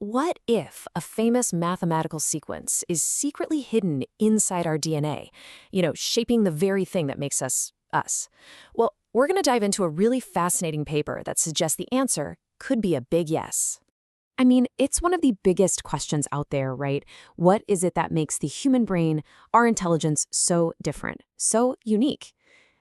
What if a famous mathematical sequence is secretly hidden inside our DNA, shaping the very thing that makes us us? Well, we're going to dive into a really fascinating paper that suggests the answer could be a big yes. I mean, it's one of the biggest questions out there, right? What is it that makes the human brain, our intelligence, so different, so unique?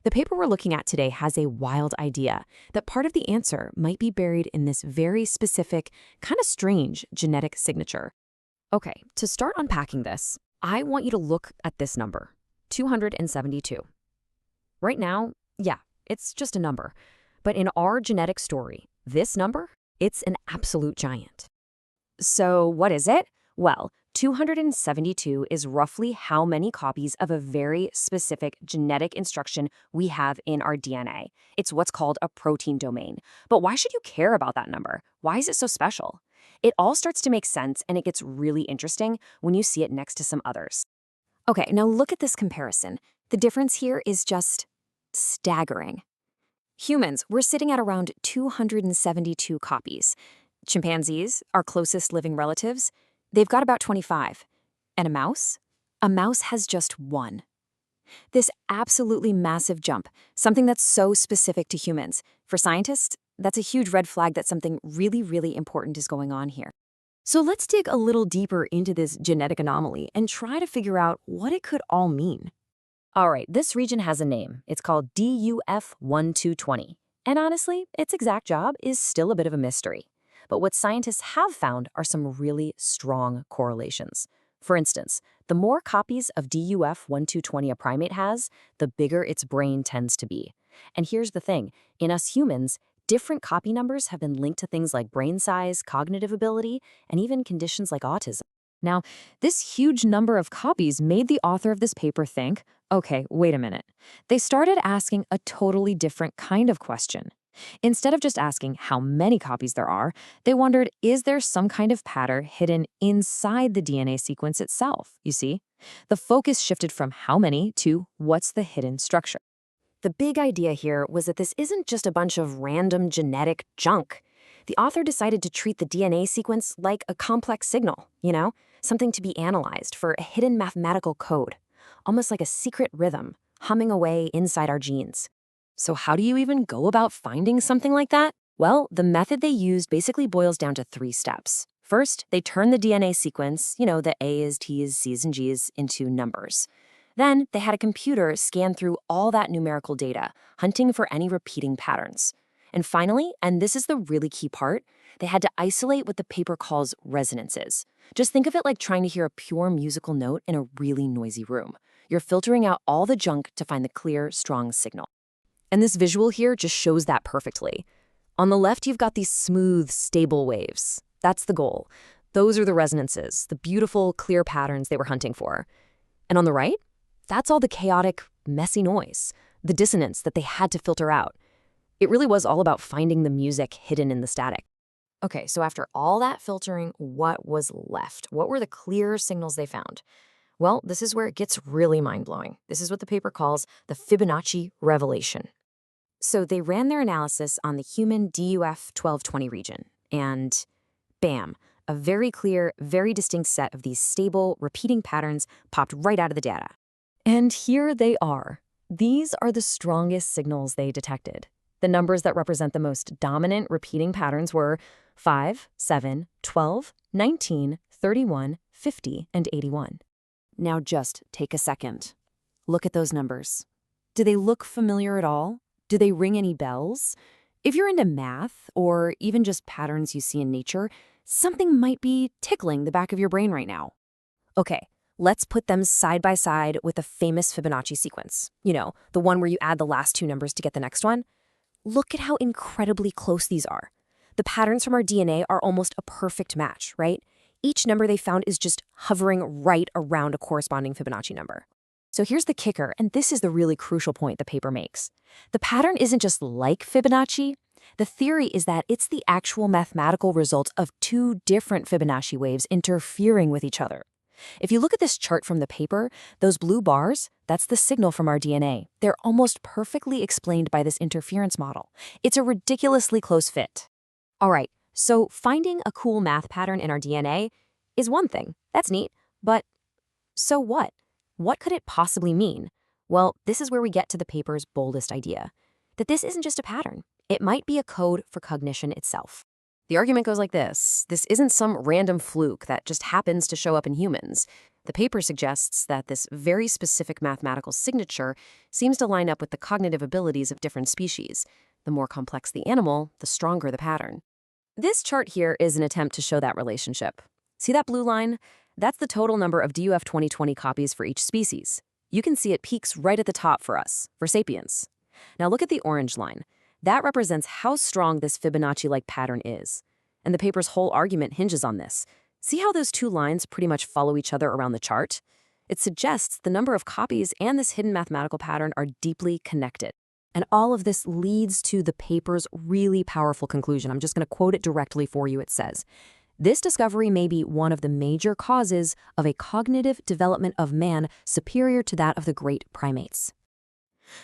The paper we're looking at today has a wild idea that part of the answer might be buried in this very specific, kind of strange genetic signature. Okay, to start unpacking this, I want you to look at this number, 272. Right now, yeah, it's just a number. But in our genetic story, this number, it's an absolute giant. So what is it? Well, 272 is roughly how many copies of a very specific genetic instruction we have in our DNA. It's what's called a protein domain. But why should you care about that number? Why is it so special? It all starts to make sense, and it gets really interesting when you see it next to some others. Okay, now look at this comparison. The difference here is just staggering. Humans, we're sitting at around 272 copies. Chimpanzees, our closest living relatives, they've got about 25. And a mouse? A mouse has just one. This absolutely massive jump, something that's so specific to humans. For scientists, that's a huge red flag that something really, really important is going on here. So let's dig a little deeper into this genetic anomaly and try to figure out what it could all mean. All right, this region has a name. It's called DUF1220. And honestly, its exact job is still a bit of a mystery. But what scientists have found are some really strong correlations. For instance, the more copies of DUF1220 a primate has, the bigger its brain tends to be. And here's the thing, in us humans, different copy numbers have been linked to things like brain size, cognitive ability, and even conditions like autism. Now, this huge number of copies made the author of this paper think, okay, wait a minute. They started asking a totally different kind of question. Instead of just asking how many copies there are, they wondered, is there some kind of pattern hidden inside the DNA sequence itself, you see? The focus shifted from how many to what's the hidden structure. The big idea here was that this isn't just a bunch of random genetic junk. The author decided to treat the DNA sequence like a complex signal, something to be analyzed for a hidden mathematical code, almost like a secret rhythm humming away inside our genes. So how do you even go about finding something like that? Well, the method they used basically boils down to 3 steps. First, they turn the DNA sequence, the A's, T's, C's, and G's, into numbers. Then, they had a computer scan through all that numerical data, hunting for any repeating patterns. And finally, and this is the really key part, they had to isolate what the paper calls resonances. Just think of it like trying to hear a pure musical note in a really noisy room. You're filtering out all the junk to find the clear, strong signal. And this visual here just shows that perfectly. On the left, you've got these smooth, stable waves. That's the goal. Those are the resonances, the beautiful, clear patterns they were hunting for. And on the right, that's all the chaotic, messy noise, the dissonance that they had to filter out. It really was all about finding the music hidden in the static. Okay, so after all that filtering, what was left? What were the clear signals they found? Well, this is where it gets really mind-blowing. This is what the paper calls the Fibonacci revelation. So they ran their analysis on the human DUF1220 region, and bam, a very clear, very distinct set of these stable, repeating patterns popped right out of the data. And here they are. These are the strongest signals they detected. The numbers that represent the most dominant repeating patterns were 5, 7, 12, 19, 31, 50, and 81. Now just take a second. Look at those numbers. Do they look familiar at all? Do they ring any bells? If you're into math, or even just patterns you see in nature, something might be tickling the back of your brain right now. Okay, let's put them side by side with the famous Fibonacci sequence. The one where you add the last 2 numbers to get the next one. Look at how incredibly close these are. The patterns from our DNA are almost a perfect match, right? Each number they found is just hovering right around a corresponding Fibonacci number. So here's the kicker, and this is the really crucial point the paper makes. The pattern isn't just like Fibonacci. The theory is that it's the actual mathematical result of 2 different Fibonacci waves interfering with each other. If you look at this chart from the paper, those blue bars, that's the signal from our DNA. They're almost perfectly explained by this interference model. It's a ridiculously close fit. All right, So finding a cool math pattern in our DNA is one thing. That's neat. But so what? What could it possibly mean? Well, this is where we get to the paper's boldest idea, that this isn't just a pattern. It might be a code for cognition itself. The argument goes like this. This isn't some random fluke that just happens to show up in humans. The paper suggests that this very specific mathematical signature seems to line up with the cognitive abilities of different species. The more complex the animal, the stronger the pattern. This chart here is an attempt to show that relationship. See that blue line? That's the total number of DUF 2020 copies for each species. You can see it peaks right at the top for us, for sapiens. Now look at the orange line. That represents how strong this Fibonacci-like pattern is. And the paper's whole argument hinges on this. See how those two lines pretty much follow each other around the chart? It suggests the number of copies and this hidden mathematical pattern are deeply connected. And all of this leads to the paper's really powerful conclusion. I'm just going to quote it directly for you. It says, "This discovery may be one of the major causes of a cognitive development of man superior to that of the great primates."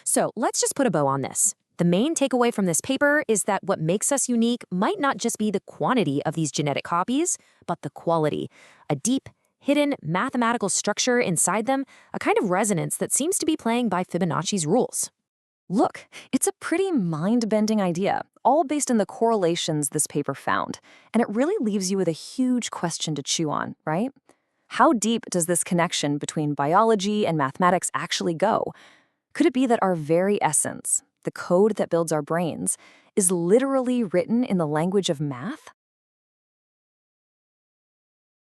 So let's just put a bow on this. The main takeaway from this paper is that what makes us unique might not just be the quantity of these genetic copies, but the quality. A deep, hidden mathematical structure inside them, a kind of resonance that seems to be playing by Fibonacci's rules. Look, it's a pretty mind-bending idea, all based on the correlations this paper found. And it really leaves you with a huge question to chew on, right? How deep does this connection between biology and mathematics actually go? Could it be that our very essence, the code that builds our brains, is literally written in the language of math?